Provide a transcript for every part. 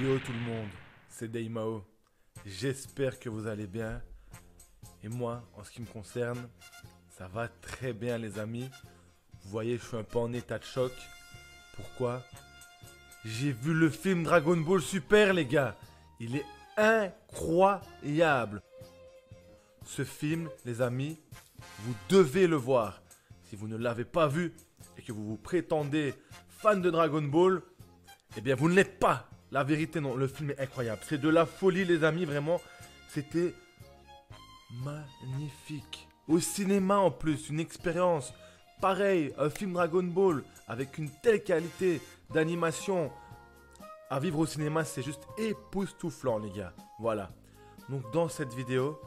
Yo tout le monde, c'est Daimao. J'espère que vous allez bien. Et moi, en ce qui me concerne, ça va très bien les amis. Vous voyez, je suis un peu en état de choc. Pourquoi? J'ai vu le film Dragon Ball Super les gars. Il est incroyable. Ce film, les amis, vous devez le voir. Si vous ne l'avez pas vu et que vous vous prétendez fan de Dragon Ball, eh bien vous ne l'êtes pas. La vérité non, le film est incroyable. C'est de la folie les amis, vraiment. C'était magnifique. Au cinéma en plus, une expérience. Pareil, un film Dragon Ball avec une telle qualité d'animation. À vivre au cinéma, c'est juste époustouflant les gars. Voilà. Donc dans cette vidéo,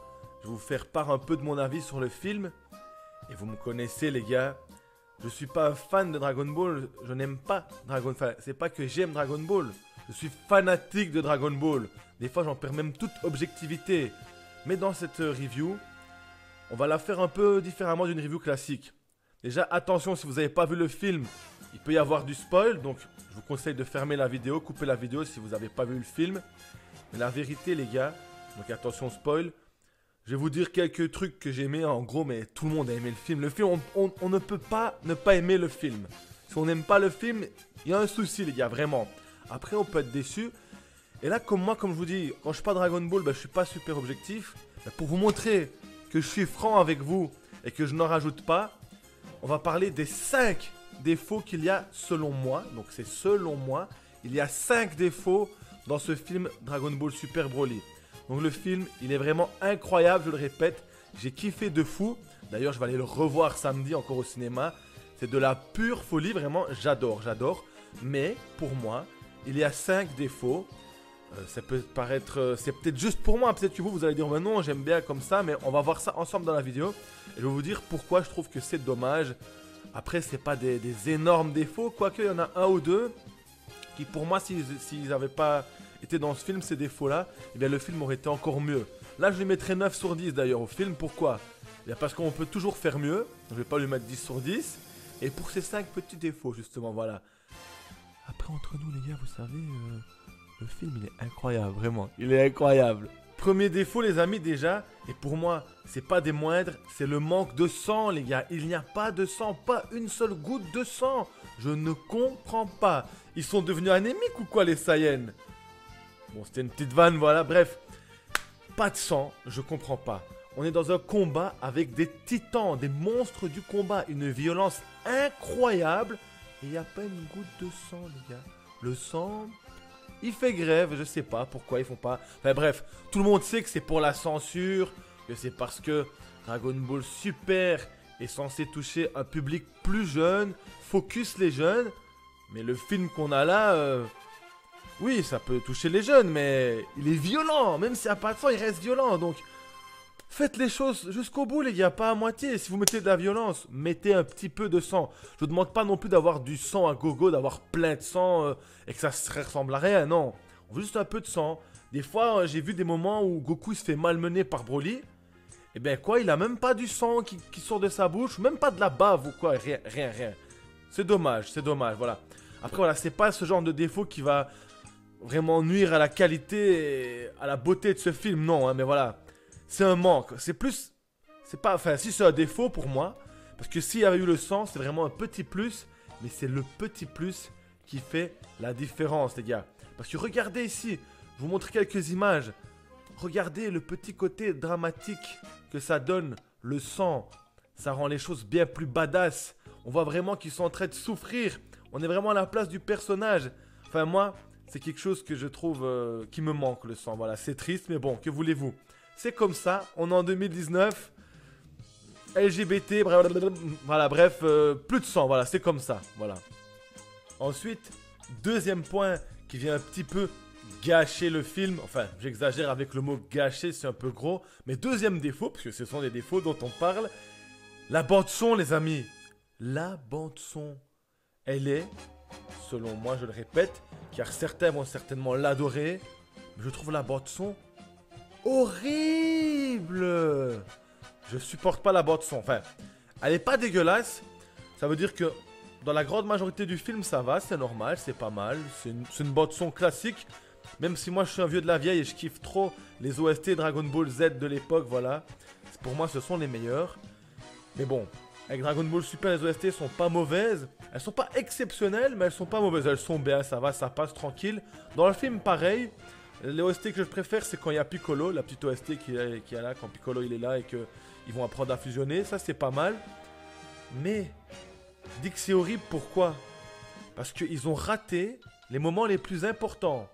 je vais vous faire part un peu de mon avis sur le film. Et vous me connaissez les gars. Je suis pas un fan de Dragon Ball. Je n'aime pas Dragon Ball. Enfin, c'est pas que j'aime Dragon Ball. Je suis fanatique de Dragon Ball. Des fois, j'en perds même toute objectivité. Mais dans cette review, on va la faire un peu différemment d'une review classique. Déjà, attention, si vous n'avez pas vu le film, il peut y avoir du spoil. Donc, je vous conseille de fermer la vidéo, couper la vidéo si vous n'avez pas vu le film. Mais la vérité, les gars, donc attention spoil. Je vais vous dire quelques trucs que j'ai aimé en gros, mais tout le monde a aimé le film. Le film, on ne peut pas ne pas aimer le film. Si on n'aime pas le film, il y a un souci, les gars, vraiment. Après, on peut être déçu. Et là, comme moi, comme je vous dis, quand je suis pas Dragon Ball, je suis pas super objectif. Pour vous montrer que je suis franc avec vous et que je n'en rajoute pas, on va parler des 5 défauts qu'il y a selon moi. Donc, c'est selon moi. Il y a 5 défauts dans ce film Dragon Ball Super Broly. Donc le film, il est vraiment incroyable, je le répète. J'ai kiffé de fou. D'ailleurs, je vais aller le revoir samedi encore au cinéma. C'est de la pure folie, vraiment, j'adore. Mais pour moi, il y a 5 défauts. Ça peut paraître... c'est peut-être juste pour moi. Peut-être que vous allez dire, non, j'aime bien comme ça. Mais on va voir ça ensemble dans la vidéo. Et je vais vous dire pourquoi je trouve que c'est dommage. Après, c'est pas des énormes défauts. Quoique, il y en a un ou deux qui, pour moi, s'ils n'avaient pas... était dans ce film, ces défauts-là, eh bien le film aurait été encore mieux. Là, je lui mettrais 9 sur 10 d'ailleurs au film. Pourquoi? Eh bien, parce qu'on peut toujours faire mieux. Je ne vais pas lui mettre 10 sur 10. Et pour ces 5 petits défauts, justement, voilà. Après, entre nous, les gars, vous savez, le film, il est incroyable, vraiment. Il est incroyable. Premier défaut, les amis, déjà, et pour moi, c'est pas des moindres, c'est le manque de sang, les gars. Il n'y a pas de sang, pas une seule goutte de sang. Je ne comprends pas. Ils sont devenus anémiques ou quoi, les Saiyans? Bon, c'était une petite vanne, voilà, bref. Pas de sang, je comprends pas. On est dans un combat avec des titans, des monstres du combat. Une violence incroyable. Et il n'y a pas une goutte de sang, les gars. Le sang, il fait grève, je sais pas pourquoi ils font pas. Enfin bref, tout le monde sait que c'est pour la censure. Que c'est parce que Dragon Ball Super est censé toucher un public plus jeune. Focus les jeunes. Mais le film qu'on a là... oui, ça peut toucher les jeunes, mais il est violent. Même s'il n'y a pas de sang, il reste violent. Donc, faites les choses jusqu'au bout, les gars, pas à moitié. Si vous mettez de la violence, mettez un petit peu de sang. Je ne vous demande pas non plus d'avoir du sang à gogo, d'avoir plein de sang et que ça ne ressemble à rien. Non, on veut juste un peu de sang. Des fois, j'ai vu des moments où Goku se fait malmener par Broly. Et bien quoi, il a même pas du sang qui sort de sa bouche, même pas de la bave ou quoi, rien. C'est dommage, voilà. Après, voilà, c'est pas ce genre de défaut qui va... vraiment nuire à la qualité et à la beauté de ce film, non, hein, mais voilà. C'est un manque, c'est plus... c'est pas... enfin, si c'est un défaut pour moi, parce que s'il y avait eu le sang, c'est vraiment un petit plus, mais c'est le petit plus qui fait la différence, les gars. Parce que regardez ici, je vous montre quelques images. Regardez le petit côté dramatique que ça donne, le sang. Ça rend les choses bien plus badass. On voit vraiment qu'ils sont en train de souffrir. On est vraiment à la place du personnage. Enfin, moi... c'est quelque chose que je trouve qui me manque, le sang. Voilà, c'est triste, mais bon, que voulez-vous? C'est comme ça, on est en 2019. LGBT, voilà, bref, plus de sang, voilà, c'est comme ça, voilà. Ensuite, deuxième point qui vient un petit peu gâcher le film. Enfin, j'exagère avec le mot gâcher, c'est un peu gros. Mais deuxième défaut, parce que ce sont des défauts dont on parle. La bande son, les amis. La bande son, elle est... selon moi, je le répète, car certains vont certainement l'adorer, mais je trouve la bande son horrible. Je supporte pas la bande son. Enfin, elle est pas dégueulasse. Ça veut dire que dans la grande majorité du film, ça va, c'est normal, c'est pas mal. C'est une bande son classique. Même si moi je suis un vieux de la vieille et je kiffe trop les OST Dragon Ball Z de l'époque, voilà. Pour moi ce sont les meilleurs. Mais bon, avec Dragon Ball Super, les OST sont pas mauvaises. Elles sont pas exceptionnelles, mais elles sont pas mauvaises. Elles sont bien, ça va, ça passe tranquille. Dans le film, pareil. Les OST que je préfère, c'est quand il y a Piccolo, la petite OST qui est là, quand Piccolo il est là et qu'ils vont apprendre à fusionner. Ça, c'est pas mal. Mais, je dis que c'est horrible, pourquoi? Parce qu'ils ont raté les moments les plus importants.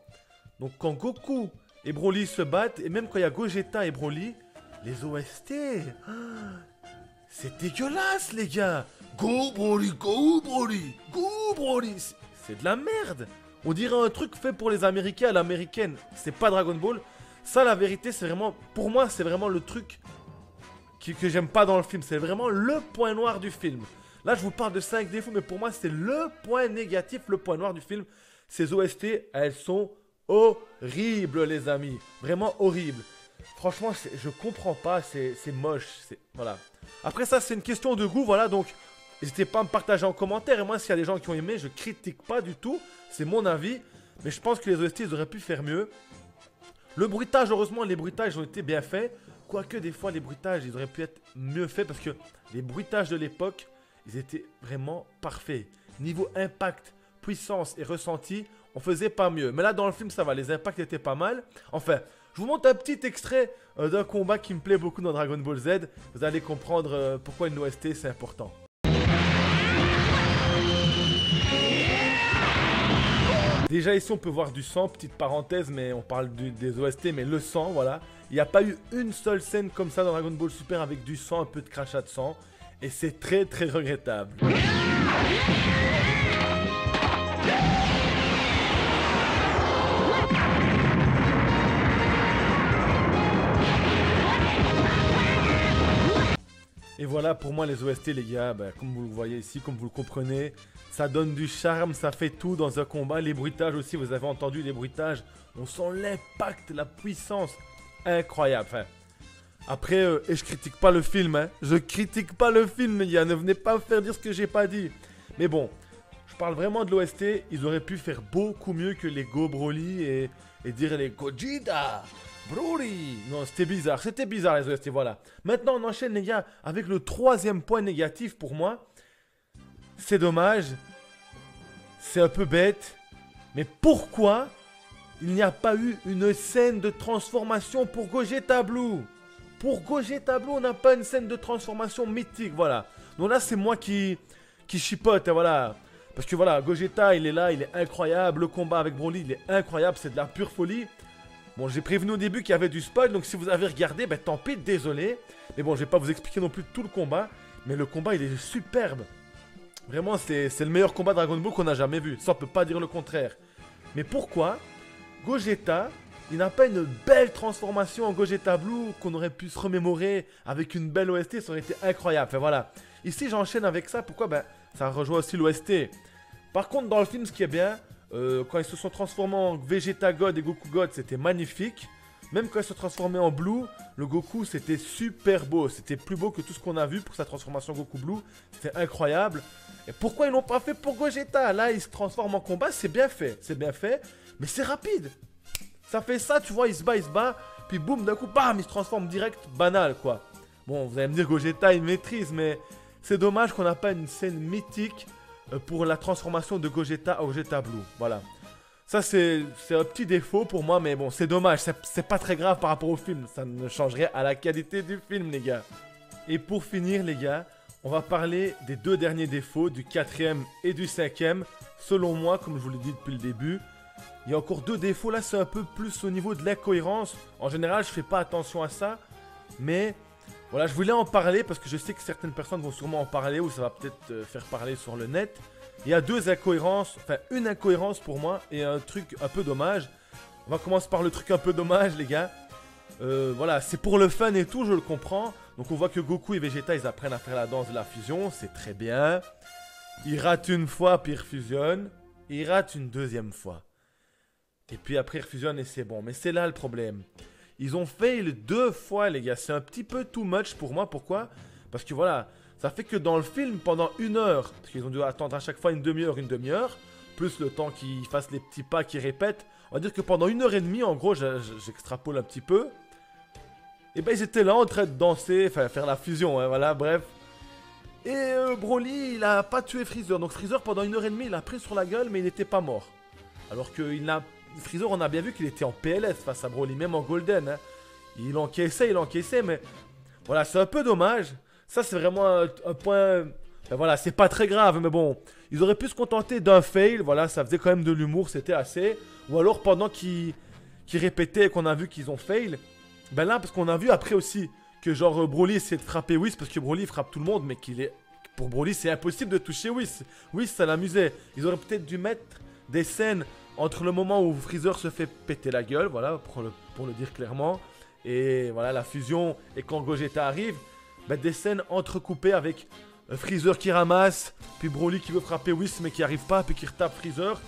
Donc, quand Goku et Broly se battent, et même quand il y a Gogeta et Broly, les OST, c'est dégueulasse, les gars. Go Broly, go Broly, go Broly. C'est de la merde. On dirait un truc fait pour les Américains à l'américaine. C'est pas Dragon Ball. Ça, la vérité, c'est vraiment... Pour moi, c'est vraiment le truc que j'aime pas dans le film. C'est vraiment le point noir du film. Là, je vous parle de 5 défauts, mais pour moi, c'est le point négatif, le point noir du film. Ces OST, elles sont horribles, les amis. Vraiment horribles. Franchement, je comprends pas. C'est moche. Voilà. Après ça, c'est une question de goût, voilà. Donc, n'hésitez pas à me partager en commentaire. Et moi, s'il y a des gens qui ont aimé, je critique pas du tout. C'est mon avis. Mais je pense que les OST, ils auraient pu faire mieux. Le bruitage, heureusement, les bruitages ont été bien faits. Quoique, des fois, les bruitages, ils auraient pu être mieux faits. Parce que les bruitages de l'époque, ils étaient vraiment parfaits. Niveau impact, puissance et ressenti, on faisait pas mieux. Mais là, dans le film, ça va. Les impacts étaient pas mal. Enfin, je vous montre un petit extrait d'un combat qui me plaît beaucoup dans Dragon Ball Z. Vous allez comprendre pourquoi une OST, c'est important. Déjà ici on peut voir du sang, petite parenthèse, mais on parle des OST, mais le sang, voilà. Il n'y a pas eu une seule scène comme ça dans Dragon Ball Super avec du sang, un peu de crachat de sang. Et c'est très très regrettable. Et voilà pour moi les OST les gars, bah, comme vous le voyez ici, comme vous le comprenez, ça donne du charme, ça fait tout dans un combat. Les bruitages aussi, vous avez entendu les bruitages, on sent l'impact, la puissance, incroyable. Enfin, après, et je critique pas le film, hein. Je critique pas le film les gars, ne venez pas me faire dire ce que j'ai pas dit. Mais bon, je parle vraiment de l'OST, ils auraient pu faire beaucoup mieux que les Go Broly et dire les Gogeta Broly. Non, c'était bizarre les OST, voilà. Maintenant, on enchaîne les gars avec le troisième point négatif pour moi. C'est dommage, c'est un peu bête, mais pourquoi il n'y a pas eu une scène de transformation pour Gogeta Blue? Pour Gogeta Blue, on n'a pas une scène de transformation mythique, voilà. Donc là, c'est moi qui chipote, hein, voilà. Parce que voilà, Gogeta, il est là, il est incroyable. Le combat avec Broly, il est incroyable, c'est de la pure folie. Bon, j'ai prévenu au début qu'il y avait du spoil, donc si vous avez regardé, ben tant pis, désolé. Mais bon, je vais pas vous expliquer non plus tout le combat, mais le combat, il est superbe. Vraiment, c'est le meilleur combat Dragon Ball qu'on a jamais vu. Ça, on peut pas dire le contraire. Mais pourquoi Gogeta, il n'a pas une belle transformation en Gogeta Blue qu'on aurait pu se remémorer avec une belle OST, ça aurait été incroyable. Enfin voilà. Ici, j'enchaîne avec ça. Pourquoi? Ben, ça rejoint aussi l'OST. Par contre, dans le film, ce qui est bien, quand ils se sont transformés en Vegeta God et Goku God, c'était magnifique. Même quand ils se transformaient en Blue, le Goku, c'était super beau. C'était plus beau que tout ce qu'on a vu pour sa transformation Goku Blue. C'était incroyable. Et pourquoi ils l'ont pas fait pour Gogeta? Là, il se transforme en combat, c'est bien fait. C'est bien fait, mais c'est rapide. Ça fait ça, tu vois, il se bat, puis boum, d'un coup, bam, il se transforme direct, banal, quoi. Bon, vous allez me dire Gogeta, il maîtrise, mais c'est dommage qu'on n'a pas une scène mythique pour la transformation de Gogeta à Gogeta Blue. Voilà. Ça, c'est un petit défaut pour moi, mais bon, c'est dommage. C'est pas très grave par rapport au film. Ça ne changerait à la qualité du film, les gars. Et pour finir, les gars, on va parler des deux derniers défauts, du 4e et du 5e. Selon moi, comme je vous l'ai dit depuis le début, il y a encore deux défauts. Là, c'est un peu plus au niveau de l'incohérence. En général, je fais pas attention à ça. Mais voilà, je voulais en parler parce que je sais que certaines personnes vont sûrement en parler ou ça va peut-être faire parler sur le net. Il y a deux incohérences, enfin une incohérence pour moi et un truc un peu dommage. On va commencer par le truc un peu dommage, les gars. Voilà, c'est pour le fun et tout, je le comprends. Donc on voit que Goku et Vegeta, ils apprennent à faire la danse de la fusion, c'est très bien. Ils ratent une fois, puis ils refusionnent. Ils ratent une deuxième fois. Et puis après, ils refusionnent et c'est bon. Mais c'est là le problème. Ils ont fail deux fois, les gars. C'est un petit peu too much pour moi. Pourquoi? Parce que voilà, ça fait que dans le film, pendant 1 heure, parce qu'ils ont dû attendre à chaque fois une demi-heure, plus le temps qu'ils fassent les petits pas, qu'ils répètent. On va dire que pendant 1h30, en gros, j'extrapole un petit peu. Et ben ils étaient là en train de danser, enfin faire la fusion, hein, voilà, bref. Et Broly, il a pas tué Freezer. Donc Freezer, pendant 1h30, il a pris sur la gueule, mais il n'était pas mort. Alors que Freezer, on a bien vu qu'il était en PLS face à Broly, même en Golden. Hein. Il encaissait, mais voilà, c'est un peu dommage. Ça, c'est vraiment un point... Ben voilà, c'est pas très grave, mais bon, ils auraient pu se contenter d'un fail, voilà, ça faisait quand même de l'humour, c'était assez. Ou alors pendant qu'ils répétaient et qu'on a vu qu'ils ont fail, ben là, parce qu'on a vu après aussi que genre Broly essayait de frapper Whis, parce que Broly frappe tout le monde, mais pour Broly, c'est impossible de toucher Whis. Whis, ça l'amusait. Ils auraient peut-être dû mettre des scènes entre le moment où Freezer se fait péter la gueule, voilà, pour le dire clairement, et voilà, la fusion, et quand Gogeta arrive, ben des scènes entrecoupées avec... Freezer qui ramasse, puis Broly qui veut frapper Whis mais qui arrive pas, puis qui retape Freezer.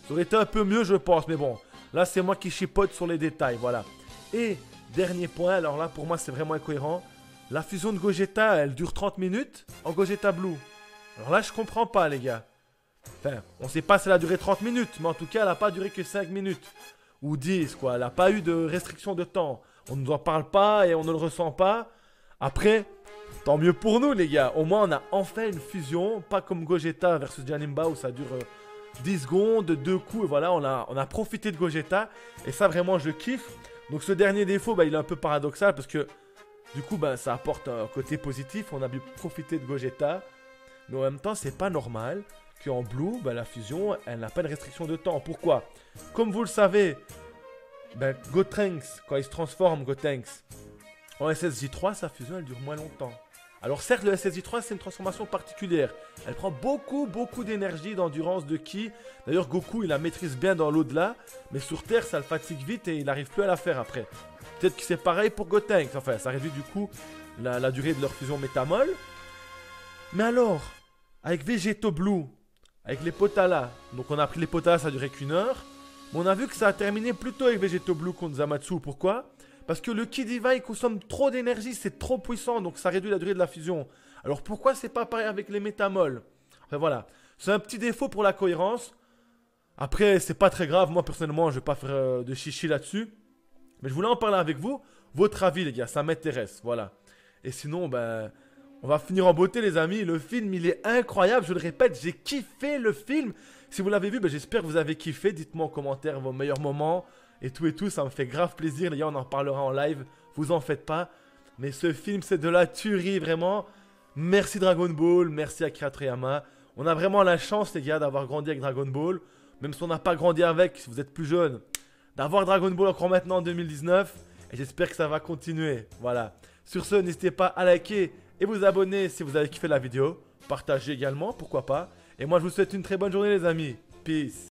Ça aurait été un peu mieux je pense, mais bon. Là c'est moi qui chipote sur les détails, voilà. Et dernier point, alors là pour moi c'est vraiment incohérent. La fusion de Gogeta elle dure 30 minutes en Gogeta Blue. Alors là je comprends pas les gars. Enfin, on sait pas si elle a duré 30 minutes, mais en tout cas elle a pas duré que 5 minutes. Ou 10 quoi, elle a pas eu de restriction de temps. On ne nous en parle pas et on ne le ressent pas. Après... Tant mieux pour nous les gars, au moins on a enfin une fusion, pas comme Gogeta versus Janemba où ça dure 10 secondes, 2 coups et voilà, on a profité de Gogeta et ça vraiment je kiffe. Donc ce dernier défaut, bah, il est un peu paradoxal parce que du coup bah, ça apporte un côté positif, on a pu profiter de Gogeta, mais en même temps c'est pas normal qu'en Blue, bah, la fusion elle n'a pas de restriction de temps. Pourquoi? Comme vous le savez, bah, Gotenks, quand il se transforme, Gotenks, en SSJ3, sa fusion elle dure moins longtemps. Alors certes le SSJ3 c'est une transformation particulière. Elle prend beaucoup d'énergie, d'endurance, de ki. D'ailleurs Goku il la maîtrise bien dans l'au-delà. Mais sur Terre ça le fatigue vite et il n'arrive plus à la faire après. Peut-être que c'est pareil pour Gotenks. Enfin ça réduit du coup la durée de leur fusion métamol. Mais alors, avec Vegeto Blue, avec les Potala. Donc on a pris les Potala ça a duré qu'1 heure. Mais on a vu que ça a terminé plus tôt avec Vegeto Blue contre Zamatsu. Pourquoi ? Parce que le Ki Diva il consomme trop d'énergie, c'est trop puissant, donc ça réduit la durée de la fusion. Alors pourquoi c'est pas pareil avec les métamols? Enfin voilà, c'est un petit défaut pour la cohérence. Après c'est pas très grave, moi personnellement je vais pas faire de chichi là-dessus. Mais je voulais en parler avec vous, votre avis les gars, ça m'intéresse, voilà. Et sinon ben, on va finir en beauté les amis, le film il est incroyable, je le répète, j'ai kiffé le film. Si vous l'avez vu, ben, j'espère que vous avez kiffé, dites-moi en commentaire vos meilleurs moments. Et tout, ça me fait grave plaisir, les gars, on en reparlera en live, vous en faites pas. Mais ce film, c'est de la tuerie, vraiment. Merci Dragon Ball, merci Akira Toriyama. On a vraiment la chance, les gars, d'avoir grandi avec Dragon Ball. Même si on n'a pas grandi avec, si vous êtes plus jeune. D'avoir Dragon Ball encore maintenant en 2019. Et j'espère que ça va continuer, voilà. Sur ce, n'hésitez pas à liker et vous abonner si vous avez kiffé la vidéo. Partagez également, pourquoi pas. Et moi, je vous souhaite une très bonne journée, les amis. Peace.